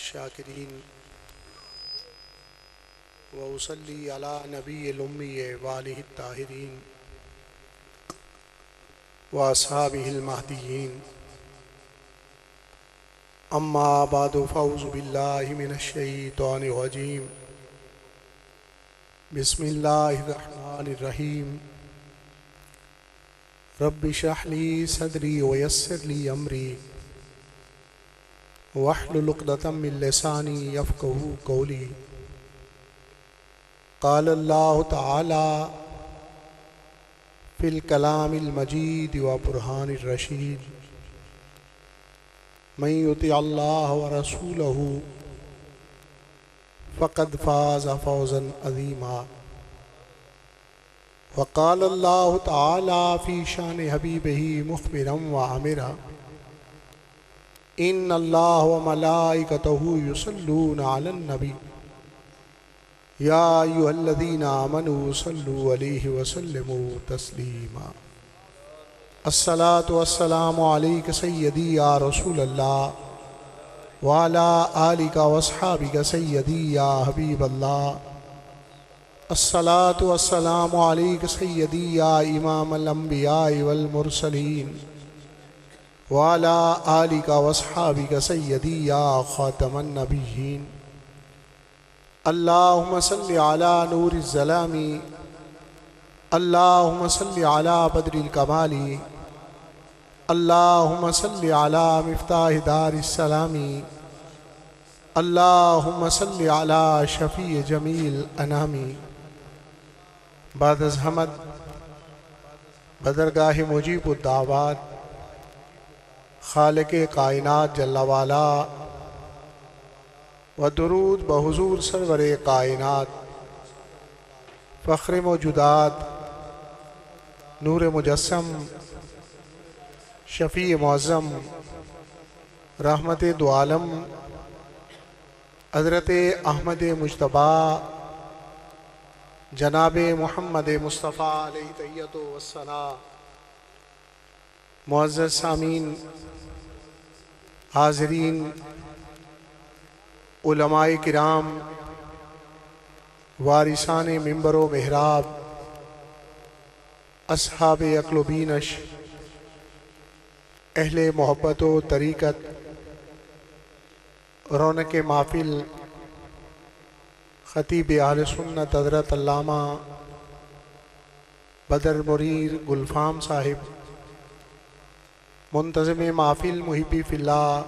الشاکرین وأصلی علی نبی الأمی وآلہ الطاہرین وأصحابہ المہدیین اما بعد فاعوذ باللہ من الشیطان الرجیم بسم اللہ الرحمن الرحیم رب اشرح لی صدری ویسر لی امری واحلل عقدۃ من لسانی یفقہوا قولی قال اللہ تعالی فی الکلام المجید وبرہان الرشید من یطع اللہ ورسولہ فقد فاز فوزا عظیما وقال اللہ تعالی فی شان حبیبہ مخبرا وعامرا ان اللہ وملائکتہ یصلون علی النبی یا ایھا الذین آمنوا صلوا علیہ وسلموا تسلیما الصلاۃ والسلام علیک سیدی یا رسول اللہ وعلی آلک واصحابک سیدی یا حبیب اللہ الصلاۃ والسلام علیک سیدی یا امام الانبیاء والمرسلین وعلی آلک واصحابک سیدی یا خاتم النبیین اللہم صل علی نور الظلام اللہم صل علی بدر الکمال اللہم صل علی مفتاح دار السلام اللہم صل علی شفیع جمیع الانام بعد از حمد بدرگاہ مجیب الدعوات خالق کائنات جل والا و درود بحضور سرور کائنات فخر موجودات نور مجسم شفیع معظم رحمت دو عالم حضرت احمد مجتبیٰ جناب محمد مصطفیٰ علیہ تحیۃ والثناء معزز سامعین حاضرین علماء کرام وارثان منبر و محراب اصحاب عقل و بینش اہل محبت و طریقت رونق محفل خطیب اہل سنت حضرت علامہ بدر منیر گلفام صاحب منتظم محفل محبی فی اللہ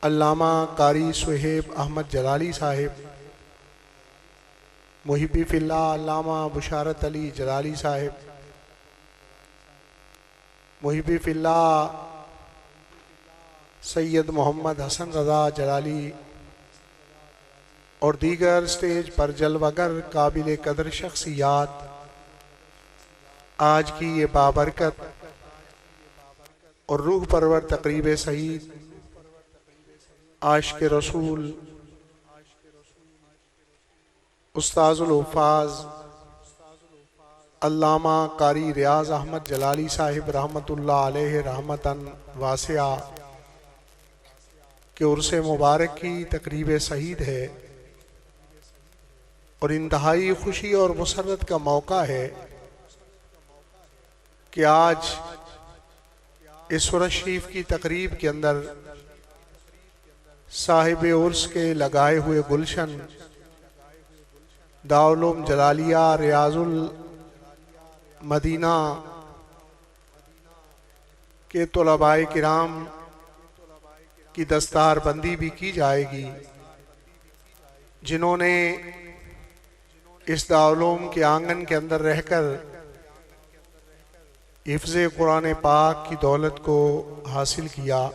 علامہ قاری صہیب احمد جلالی صاحب محبی فی اللہ علامہ بشارت علی جلالی صاحب محبی فی اللہ سید محمد حسن رضا جلالی اور دیگر سٹیج پر جلوہ گر قابل قدر شخصیات آج کی یہ بابرکت اور روح پرور تقریب سعید عاشق رسول استاذ الحفاظ علامہ قاری ریاض احمد جلالی صاحب رحمۃ اللہ علیہ رحمتاً واسعہ کے عرص مبارک کی تقریب سعید ہے اور انتہائی خوشی اور مسرت کا موقع ہے کہ آج اس عرس شریف کی تقریب کے اندر صاحب عرس کے لگائے ہوئے گلشن دارالعلوم جلالیہ ریاض المدینہ کے طلباء کرام کی دستار بندی بھی کی جائے گی جنہوں نے اس دارالعلوم کے آنگن کے اندر رہ کر حفظ قرآن پاک کی دولت کو حاصل کیا۔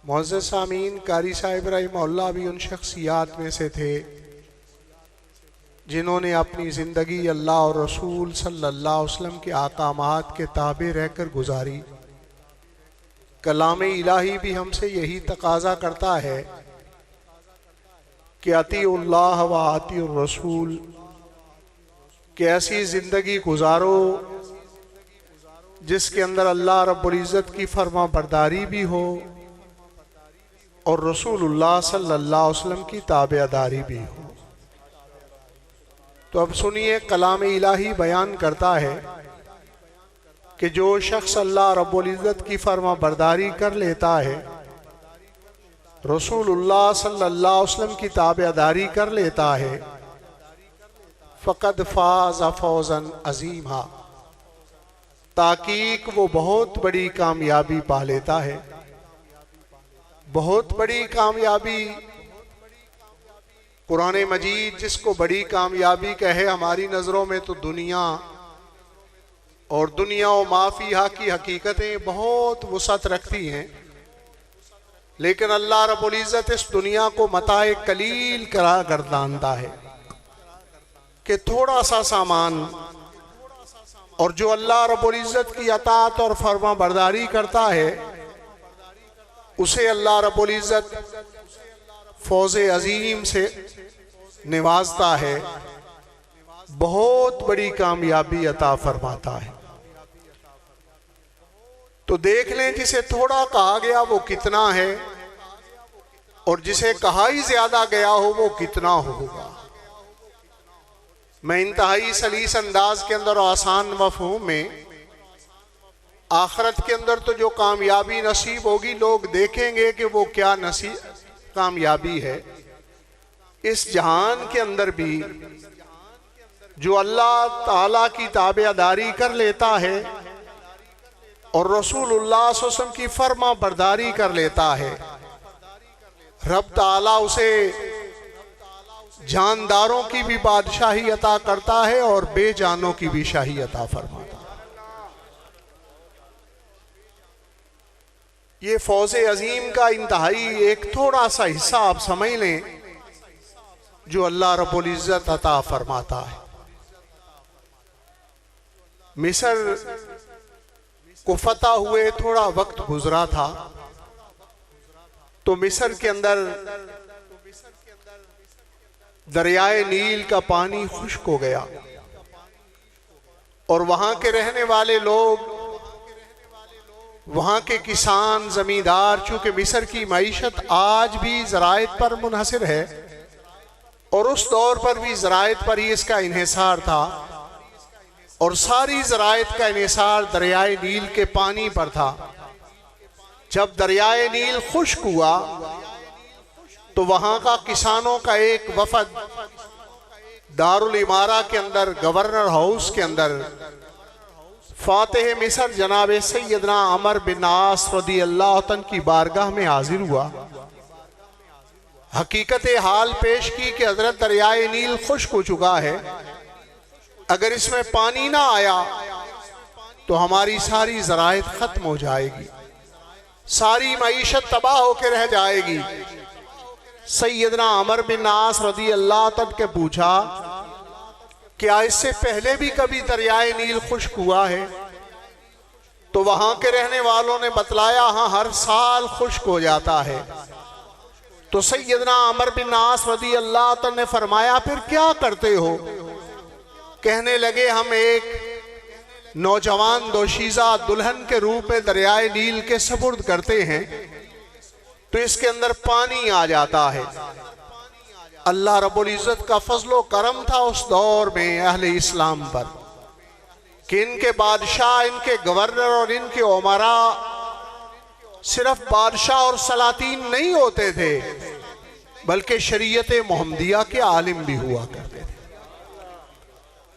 معزز سامعین، قاری صاحب رحمہ اللہ بھی ان شخصیات میں سے تھے جنہوں نے اپنی زندگی اللہ اور رسول صلی اللہ علیہ وسلم کے احکامات کے تابع رہ کر گزاری۔ کلام الہی بھی ہم سے یہی تقاضا کرتا ہے کہ اطیعوا اللہ و اطیعوا الرسول، کہ ایسی زندگی گزارو جس کے اندر اللہ رب العزت کی فرما برداری بھی ہو اور رسول اللہ صلی اللہ علیہ وسلم کی تابعداری بھی ہو۔ تو اب سنیے، کلام الہی بیان کرتا ہے کہ جو شخص اللہ رب العزت کی فرما برداری کر لیتا ہے، رسول اللہ صلی اللہ علیہ وسلم کی تابعداری کر لیتا ہے، فقد فاز فوزا عظیما، تحقیق وہ بہت بڑی کامیابی پا لیتا ہے۔ بہت بڑی کامیابی، قرآن مجید جس کو بڑی کامیابی کہے، ہماری نظروں میں تو دنیا اور دنیا و ما فیہا کی حقیقتیں بہت وسعت رکھتی ہیں، لیکن اللہ رب العزت اس دنیا کو متاع قلیل قرار گردانتا ہے کہ تھوڑا سا سامان، اور جو اللہ رب العزت کی اطاعت اور فرما برداری کرتا ہے اسے اللہ رب العزت فوز عظیم سے نوازتا ہے، بہت بڑی کامیابی عطا فرماتا ہے۔ تو دیکھ لیں، جسے تھوڑا کہا گیا وہ کتنا ہے، اور جسے کہا ہی زیادہ گیا ہو وہ کتنا ہوگا۔ میں انتہائی سلیس انداز کے اندر اور آسان مفہوم میں، آخرت کے اندر تو جو کامیابی نصیب ہوگی لوگ دیکھیں گے کہ وہ کیا کامیابی ہے۔ اس جہان کے اندر بھی جو اللہ تعالیٰ کی تابعداری کر لیتا ہے اور رسول اللہ صلی اللہ علیہ وسلم کی فرما برداری کر لیتا ہے، رب تعالیٰ اسے جانداروں کی بھی بادشاہی عطا کرتا ہے اور بے جانوں کی بھی شاہی عطا فرماتا ہے۔ یہ فوز عظیم کا انتہائی ایک تھوڑا سا حصہ آپ سمجھ لیں جو اللہ رب العزت عطا فرماتا ہے۔ مصر کو فتح ہوئے تھوڑا وقت گزرا تھا، تو مصر کے اندر دریائے نیل کا پانی خشک ہو گیا، اور وہاں کے رہنے والے لوگ، وہاں کے کسان زمیندار، چونکہ مصر کی معیشت آج بھی زراعت پر منحصر ہے، اور اس دور پر بھی زراعت پر ہی اس کا انحصار تھا، اور ساری زراعت کا انحصار دریائے نیل کے پانی پر تھا۔ جب دریائے نیل خشک ہوا تو وہاں کا کسانوں کا ایک وفد دارالامارہ کے اندر، گورنر ہاؤس کے اندر، فاتح مصر جناب سیدنا عمر بن عاص رضی اللہ عنہ کی بارگاہ میں حاضر ہوا، حقیقت حال پیش کی کہ حضرت دریائے نیل خشک ہو چکا ہے، اگر اس میں پانی نہ آیا تو ہماری ساری زراعت ختم ہو جائے گی، ساری معیشت تباہ ہو کے رہ جائے گی۔ سیدنا عمر بن عاص رضی اللہ عنہ کے پوچھا، کیا اس سے پہلے بھی کبھی دریائے نیل خشک ہوا ہے؟ تو وہاں کے رہنے والوں نے بتلایا، ہاں ہر سال خشک ہو جاتا ہے۔ تو سیدنا عمر بن عاص رضی اللہ عنہ نے فرمایا، پھر کیا کرتے ہو؟ کہنے لگے، ہم ایک نوجوان دوشیزہ دلہن کے روپ میں دریائے نیل کے سپرد کرتے ہیں، تو اس کے اندر پانی آ جاتا ہے۔ اللہ رب العزت کا فضل و کرم تھا اس دور میں اہل اسلام پر کہ ان کے بادشاہ، ان کے گورنر اور ان کے امراء صرف بادشاہ اور سلاطین نہیں ہوتے تھے، بلکہ شریعت محمدیہ کے عالم بھی ہوا کرتے تھے۔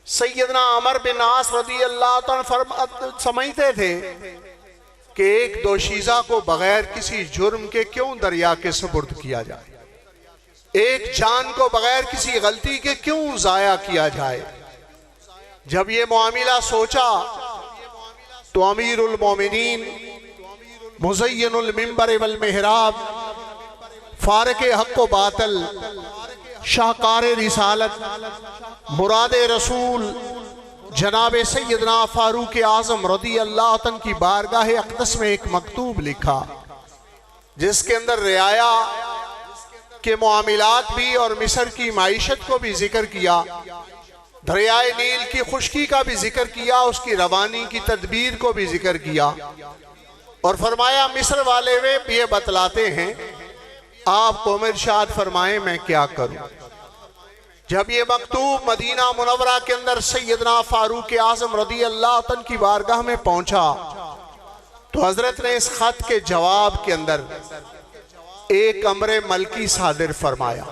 سیدنا عمر بن عاص رضی اللہ عنہ سمجھتے تھے کہ ایک دوشیزہ کو بغیر کسی جرم کے کیوں دریا کے سپرد کیا جائے، ایک جان کو بغیر کسی غلطی کے کیوں ضائع کیا جائے۔ جب یہ معاملہ سوچا تو امیر المومنین، مزین المنبر والمحراب، فارق حق و باطل، شاہکار رسالت، مراد رسول جناب سیدنا فاروق اعظم رضی اللہ عنہ کی بارگاہ اقدس میں ایک مکتوب لکھا، جس کے اندر رعایا کے معاملات بھی اور مصر کی معیشت کو بھی ذکر کیا، دریائے نیل کی خشکی کا بھی ذکر کیا، اس کی روانی کی تدبیر کو بھی ذکر کیا، اور فرمایا مصر والے یہ بتلاتے ہیں آپ قوم ارشاد فرمائیں میں کیا کروں؟ جب یہ مکتوب مدینہ منورہ کے اندر سیدنا فاروق اعظم رضی اللہ عنہ کی بارگاہ میں پہنچا تو حضرت نے اس خط کے جواب کے اندر ایک امر ملکی صادر فرمایا،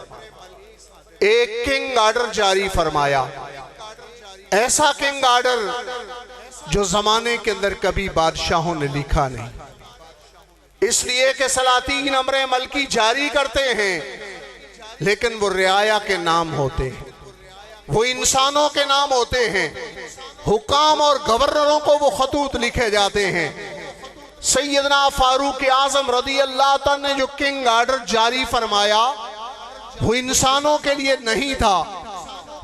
ایک کنگ آرڈر جاری فرمایا، ایسا کنگ آرڈر جو زمانے کے اندر کبھی بادشاہوں نے لکھا نہیں، اس لیے کہ سلاطین امر ملکی جاری کرتے ہیں لیکن وہ رعایا کے نام ہوتے ہیں، وہ انسانوں کے نام ہوتے ہیں، حکام اور گورنروں کو وہ خطوط لکھے جاتے ہیں۔ سیدنا فاروق اعظم رضی اللہ عنہ نے جو کنگ آرڈر جاری فرمایا وہ انسانوں کے لیے نہیں تھا،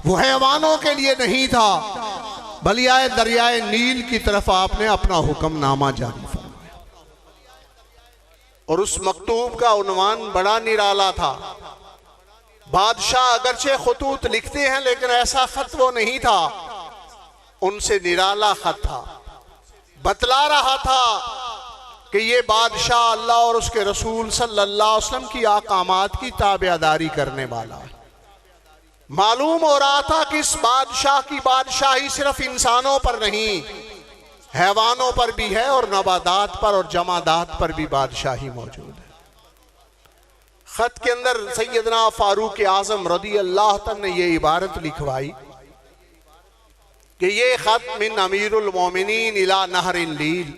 وہ حیوانوں کے لیے نہیں تھا، بلکہ دریائے نیل کی طرف آپ نے اپنا حکم نامہ جاری فرمایا۔ اور اس مکتوب کا عنوان بڑا نرالا تھا۔ بادشاہ اگرچہ خطوط لکھتے ہیں لیکن ایسا خط وہ نہیں تھا، ان سے نرالا خط تھا، بتلا رہا تھا کہ یہ بادشاہ اللہ اور اس کے رسول صلی اللہ علیہ وسلم کی احکامات کی تابعداری کرنے والا ہے۔ معلوم ہو رہا تھا کہ اس بادشاہ کی بادشاہی صرف انسانوں پر نہیں، حیوانوں پر بھی ہے اور نباتات پر اور جمادات پر بھی بادشاہی موجود ہے۔ خط کے اندر سیدنا فاروق اعظم رضی اللہ عنہ نے یہ عبارت لکھوائی کہ یہ خط من امیر المومنین الی نہر النیل،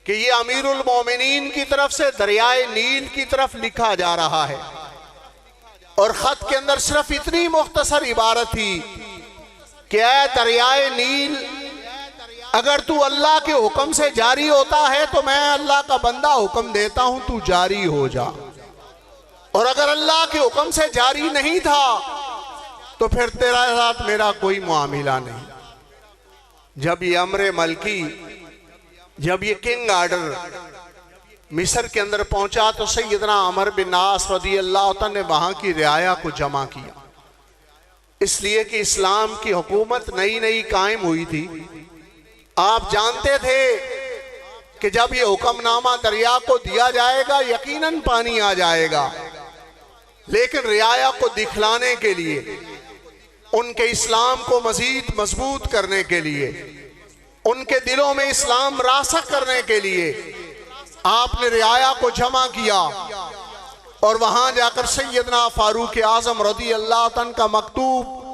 کہ یہ امیر المومنین کی طرف سے دریائے نیل کی طرف لکھا جا رہا ہے۔ اور خط کے اندر صرف اتنی مختصر عبارت تھی کہ اے دریائے نیل، اگر تو اللہ کے حکم سے جاری ہوتا ہے تو میں اللہ کا بندہ حکم دیتا ہوں تو جاری ہو جا، اور اگر اللہ کے حکم سے جاری نہیں تھا تو پھر تیرا ساتھ میرا کوئی معاملہ نہیں۔ جب یہ امر ملکی، جب یہ کنگ آرڈر مصر کے اندر پہنچا تو سیدنا عمر بن عاص رضی اللہ عنہ نے وہاں کی رعایا کو جمع کیا، اس لیے کہ اسلام کی حکومت نئی نئی قائم ہوئی تھی۔ آپ جانتے تھے کہ جب یہ حکم نامہ دریا کو دیا جائے گا یقیناً پانی آ جائے گا، لیکن رعایا کو دکھلانے کے لیے، ان کے اسلام کو مزید مضبوط کرنے کے لیے، ان کے دلوں میں اسلام راسخ کرنے کے لیے آپ نے رعایا کو جمع کیا، اور وہاں جا کر سیدنا فاروق اعظم رضی اللہ عنہ کا مکتوب،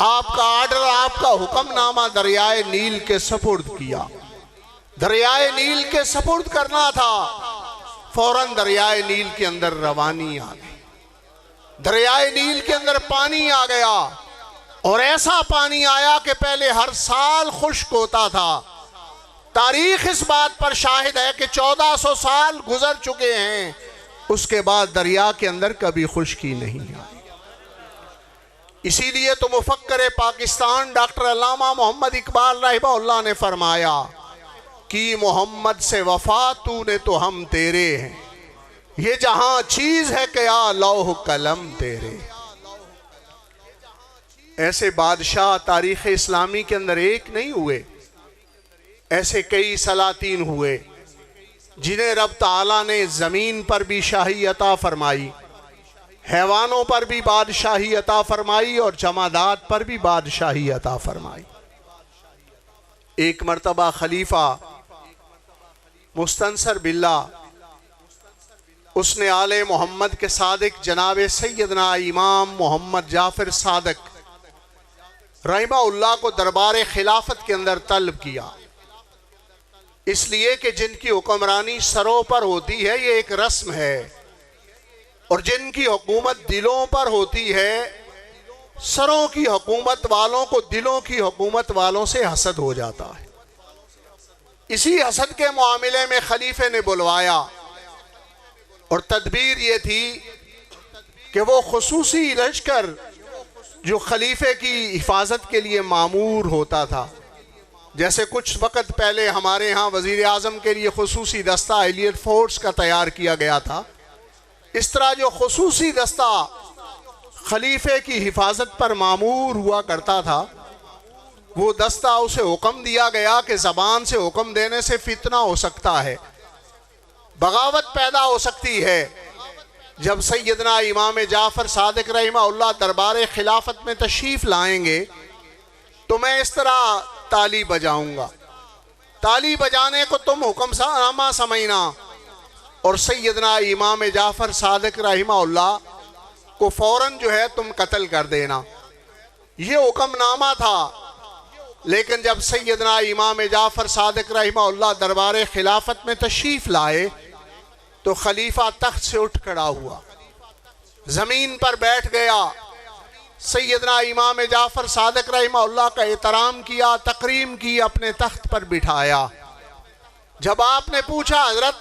آپ کا آرڈر، آپ کا حکم نامہ دریائے نیل کے سپرد کیا۔ دریائے نیل کے سپرد کرنا تھا، فوراً دریائے نیل کے اندر روانی آ گئی، دریائے نیل کے اندر پانی آ گیا، اور ایسا پانی آیا کہ پہلے ہر سال خشک ہوتا تھا۔ تاریخ اس بات پر شاہد ہے کہ 1400 سال گزر چکے ہیں، اس کے بعد دریا کے اندر کبھی خشکی نہیں آئی۔ اسی لیے تو مفکر پاکستان ڈاکٹر علامہ محمد اقبال رحمہ اللہ نے فرمایا کہ محمد سے وفا تو نے تو ہم تیرے ہیں، یہ جہاں چیز ہے کیا لوح قلم تیرے۔ ایسے بادشاہ تاریخ اسلامی کے اندر ایک نہیں ہوئے، ایسے کئی سلاطین ہوئے جنہیں رب تعالیٰ نے زمین پر بھی شاہی عطا فرمائی، حیوانوں پر بھی بادشاہی عطا فرمائی، اور جمادات پر بھی بادشاہی عطا فرمائی۔ ایک مرتبہ خلیفہ مستنصر باللہ، اس نے آل محمد کے صادق جناب سیدنا امام محمد جعفر صادق رحمہ اللہ کو دربار خلافت کے اندر طلب کیا، اس لیے کہ جن کی حکمرانی سروں پر ہوتی ہے یہ ایک رسم ہے، اور جن کی حکومت دلوں پر ہوتی ہے، سروں کی حکومت والوں کو دلوں کی حکومت والوں سے حسد ہو جاتا ہے۔ اسی حسد کے معاملے میں خلیفے نے بلوایا، اور تدبیر یہ تھی کہ وہ خصوصی لشکر جو خلیفے کی حفاظت کے لیے معمور ہوتا تھا، جیسے کچھ وقت پہلے ہمارے ہاں وزیر اعظم کے لیے خصوصی دستہ ایلیٹ فورس کا تیار کیا گیا تھا، اس طرح جو خصوصی دستہ خلیفے کی حفاظت پر معمور ہوا کرتا تھا، وہ دستہ اسے حکم دیا گیا کہ زبان سے حکم دینے سے فتنہ ہو سکتا ہے، بغاوت پیدا ہو سکتی ہے، جب سیدنا امام جعفر صادق رحمہ اللہ دربار خلافت میں تشریف لائیں گے تو میں اس طرح تالی بجاؤں گا، تالی بجانے کو تم حکم نامہ سمجھنا اور سیدنا امام جعفر صادق رحمہ اللہ کو فوراً جو ہے تم قتل کر دینا، یہ حکم نامہ تھا۔ لیکن جب سیدنا امام جعفر صادق رحمہ اللہ دربار خلافت میں تشریف لائے تو خلیفہ تخت سے اٹھ کھڑا ہوا، زمین پر بیٹھ گیا، سیدنا امام جعفر صادق رحمہ اللہ کا احترام کیا، تکریم کی، اپنے تخت پر بٹھایا۔ جب آپ نے پوچھا حضرت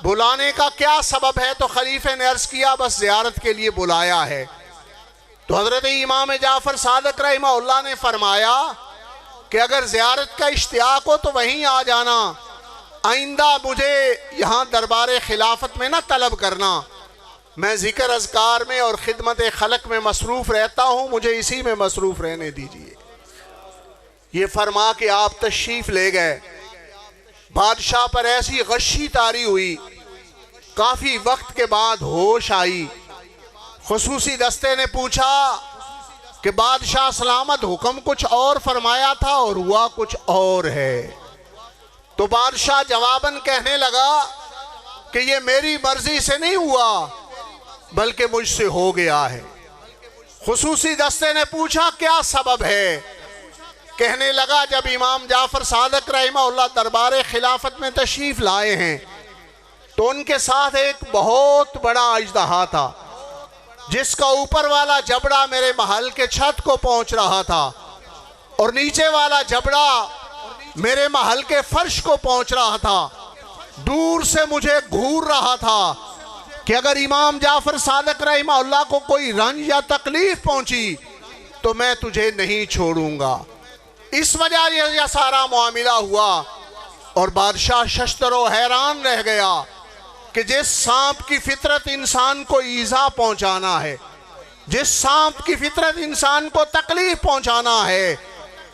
بلانے کا کیا سبب ہے تو خلیفہ نے عرض کیا بس زیارت کے لیے بلایا ہے۔ تو حضرت امام جعفر صادق رحمہ اللہ نے فرمایا کہ اگر زیارت کا اشتیاق ہو تو وہیں آ جانا، آئندہ مجھے یہاں دربار خلافت میں نہ طلب کرنا، میں ذکر اذکار میں اور خدمت خلق میں مصروف رہتا ہوں، مجھے اسی میں مصروف رہنے دیجئے۔ یہ فرما کہ آپ تشریف لے گئے۔ بادشاہ پر ایسی غشی طاری ہوئی، کافی وقت کے بعد ہوش آئی۔ خصوصی دستے نے پوچھا کہ بادشاہ سلامت حکم کچھ اور فرمایا تھا اور ہوا کچھ اور ہے۔ تو بادشاہ جواباً کہنے لگا کہ یہ میری مرضی سے نہیں ہوا بلکہ مجھ سے ہو گیا ہے۔ خصوصی دستے نے پوچھا کیا سبب ہے؟ کہنے لگا جب امام جعفر صادق رحمہ اللہ دربار خلافت میں تشریف لائے ہیں تو ان کے ساتھ ایک بہت بڑا اژدہا تھا جس کا اوپر والا جبڑا میرے محل کے چھت کو پہنچ رہا تھا اور نیچے والا جبڑا میرے محل کے فرش کو پہنچ رہا تھا۔ دور سے مجھے گھور رہا تھا کہ اگر امام جعفر صادق رحمہ اللہ کو کوئی رنج یا تکلیف پہنچی تو میں تجھے نہیں چھوڑوں گا۔ اس وجہ یہ سارا معاملہ ہوا اور بادشاہ ششدر و حیران رہ گیا کہ جس سانپ کی فطرت انسان کو ایذا پہنچانا ہے، جس سانپ کی فطرت انسان کو تکلیف پہنچانا ہے،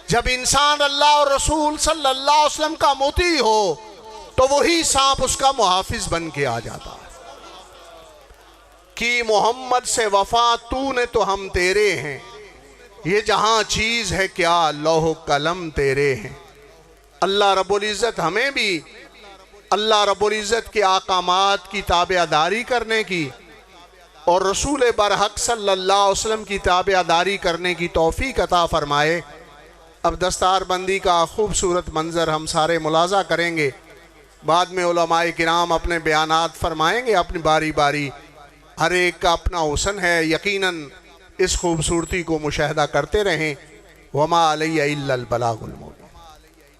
جب انسان اللہ اور رسول صلی اللہ علیہ وسلم کا مطیع ہو تو وہی سانپ اس کا محافظ بن کے آ جاتا ہے۔ کہ محمد سے وفا تو نے تو ہم تیرے ہیں، یہ جہاں چیز ہے کیا لوح قلم تیرے ہیں۔ اللہ رب العزت ہمیں بھی اللہ رب العزت کے احکامات کی تابعداری کرنے کی اور رسول برحق صلی اللہ علیہ وسلم کی تابعداری کرنے کی توفیق عطا فرمائے۔ اب دستار بندی کا خوبصورت منظر ہم سارے ملاحظہ کریں گے، بعد میں علماء کرام اپنے بیانات فرمائیں گے اپنی باری باری۔ ہر ایک کا اپنا حسن ہے، یقیناً اس خوبصورتی کو مشاہدہ کرتے رہیں۔ وما علیہ الا البلاغ المبین۔